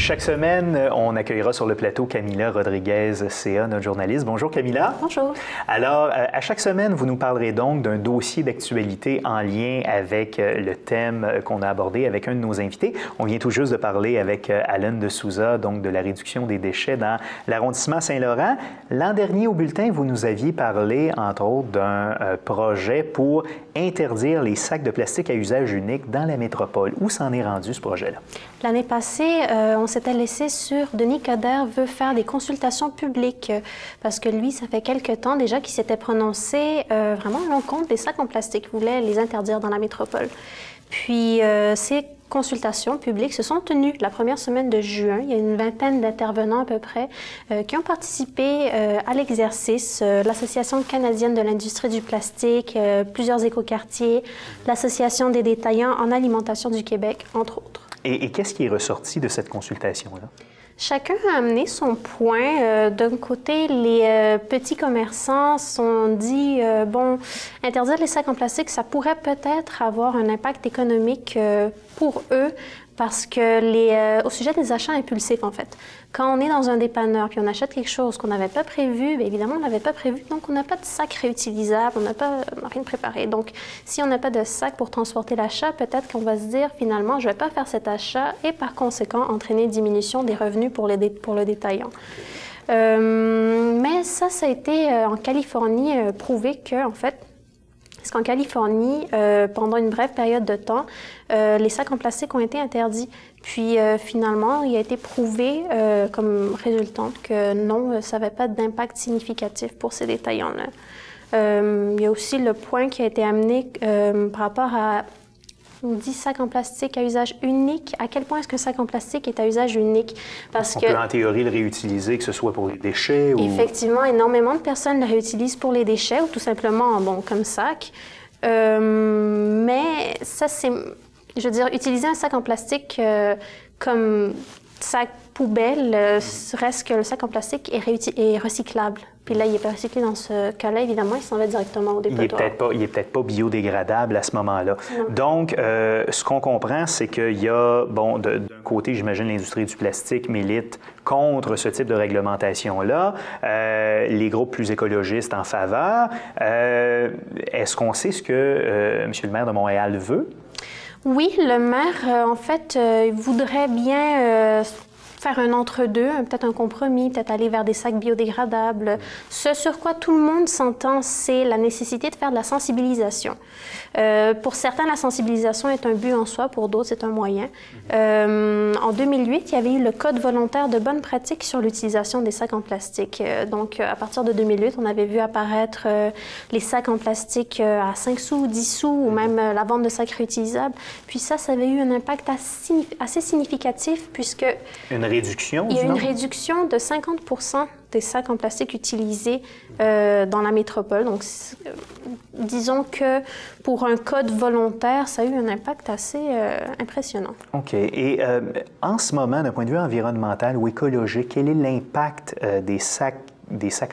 Chaque semaine, on accueillera sur le plateau Camilla Rodriguez-CA, notre journaliste. Bonjour Camilla. Bonjour. Alors, à chaque semaine, vous nous parlerez donc d'un dossier d'actualité en lien avec le thème qu'on a abordé avec un de nos invités. On vient tout juste de parler avec Alan de Souza, donc de la réduction des déchets dans l'arrondissement Saint-Laurent. L'an dernier, au bulletin, vous nous aviez parlé, entre autres, d'un projet pour interdire les sacs de plastique à usage unique dans la métropole. Où s'en est rendu ce projet-là? L'année passée, on s'était laissé sur Denis Coderre veut faire des consultations publiques parce que lui, ça fait quelque temps déjà qu'il s'était prononcé vraiment à l'encontre des sacs en plastique. Il voulait les interdire dans la métropole. Puis, ces consultations publiques se sont tenues la première semaine de juin. Il y a une vingtaine d'intervenants à peu près qui ont participé à l'exercice. L'Association canadienne de l'industrie du plastique, plusieurs écoquartiers, l'Association des détaillants en alimentation du Québec, entre autres. Et qu'est-ce qui est ressorti de cette consultation-là? Chacun a amené son point. D'un côté, les petits commerçants se sont dit, bon, interdire les sacs en plastique, ça pourrait peut-être avoir un impact économique pour eux parce que au sujet des achats impulsifs, en fait, quand on est dans un dépanneur puis on achète quelque chose qu'on n'avait pas prévu, bien évidemment, on ne l'avait pas prévu, donc on n'a pas de sac réutilisable, on n'a rien préparé. Donc, si on n'a pas de sac pour transporter l'achat, peut-être qu'on va se dire, finalement, je ne vais pas faire cet achat et par conséquent, entraîner une diminution des revenus pour le détaillant. Mais ça a été en Californie prouvé que, en fait, parce qu'en Californie, pendant une brève période de temps, les sacs en plastique ont été interdits. Puis finalement, il a été prouvé comme résultante que non, ça n'avait pas d'impact significatif pour ces détaillants-là. Il y a aussi le point qui a été amené par rapport à... On dit sac en plastique à usage unique. À quel point est-ce qu'un sac en plastique est à usage unique? Parce qu'on peut en théorie le réutiliser, que ce soit pour les déchets ou... Effectivement, énormément de personnes le réutilisent pour les déchets ou tout simplement comme sac. Mais ça, c'est... Je veux dire, utiliser un sac en plastique comme sac poubelle, reste que le sac en plastique est recyclable. Puis là, il n'est pas recyclé dans ce cas-là, évidemment, il s'en va directement au dépotoir. Il n'est peut-être pas biodégradable à ce moment-là. Donc, ce qu'on comprend, c'est qu'il y a, bon, d'un côté, j'imagine, l'industrie du plastique milite contre ce type de réglementation-là, les groupes plus écologistes en faveur. Est-ce qu'on sait ce que M. le maire de Montréal veut? Oui, le maire, en fait, il voudrait bien faire un entre-deux, peut-être un compromis, peut-être aller vers des sacs biodégradables. Ce sur quoi tout le monde s'entend, c'est la nécessité de faire de la sensibilisation. Pour certains, la sensibilisation est un but en soi, pour d'autres, c'est un moyen. En 2008, il y avait eu le Code volontaire de bonne pratique sur l'utilisation des sacs en plastique. Donc, à partir de 2008, on avait vu apparaître les sacs en plastique à 5 sous ou 10 sous, ou même la vente de sacs réutilisables. Puis ça avait eu un impact assez significatif, puisque... Une réduction, il y a une réduction de 50% des sacs en plastique utilisés dans la métropole. Donc, disons que pour un code volontaire, ça a eu un impact assez impressionnant. OK. Et en ce moment, d'un point de vue environnemental ou écologique, quel est l'impact des sacs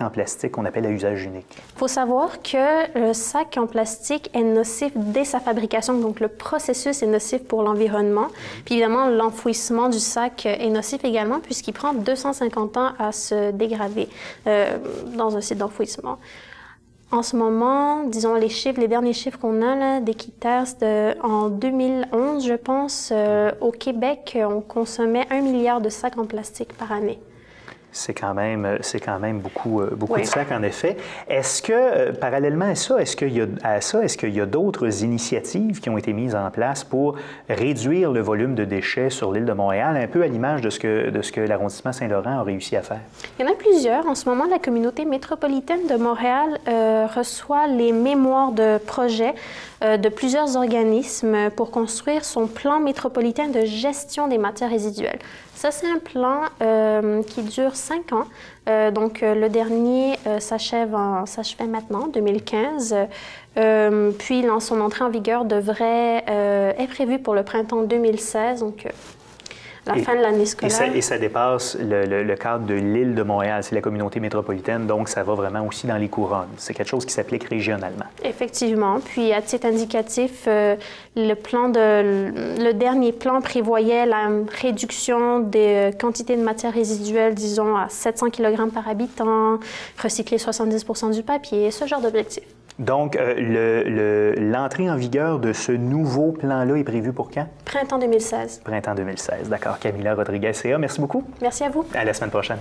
en plastique qu'on appelle à usage unique? Il faut savoir que le sac en plastique est nocif dès sa fabrication, donc le processus est nocif pour l'environnement. Puis évidemment, l'enfouissement du sac est nocif également puisqu'il prend 250 ans à se dégrader dans un site d'enfouissement. En ce moment, disons les derniers chiffres qu'on a là, d'Équiterre, en 2011, je pense, au Québec, on consommait 1 milliard de sacs en plastique par année. C'est quand même beaucoup de sacs, en effet. Est-ce que, parallèlement à ça, est-ce qu'il y a d'autres initiatives qui ont été mises en place pour réduire le volume de déchets sur l'île de Montréal, un peu à l'image de ce que l'arrondissement Saint-Laurent a réussi à faire? Il y en a plusieurs. En ce moment, la communauté métropolitaine de Montréal reçoit les mémoires de projets de plusieurs organismes pour construire son plan métropolitain de gestion des matières résiduelles. Ça, c'est un plan qui dure 5 ans. Donc, le dernier s'achève maintenant, 2015. Puis, son entrée en vigueur est prévue pour le printemps 2016. Donc, la fin de l'année scolaire. Et ça dépasse le cadre de l'île de Montréal, c'est la communauté métropolitaine, donc ça va vraiment aussi dans les couronnes. C'est quelque chose qui s'applique régionalement. Effectivement. Puis, à titre indicatif, le dernier plan prévoyait la réduction des quantités de matières résiduelles, disons, à 700 kg par habitant, recycler 70 du papier, ce genre d'objectif. Donc, l'entrée en vigueur de ce nouveau plan-là est prévue pour quand? Printemps 2016. Printemps 2016, d'accord. Camilla Rodriguez-CA, merci beaucoup. Merci à vous. À la semaine prochaine.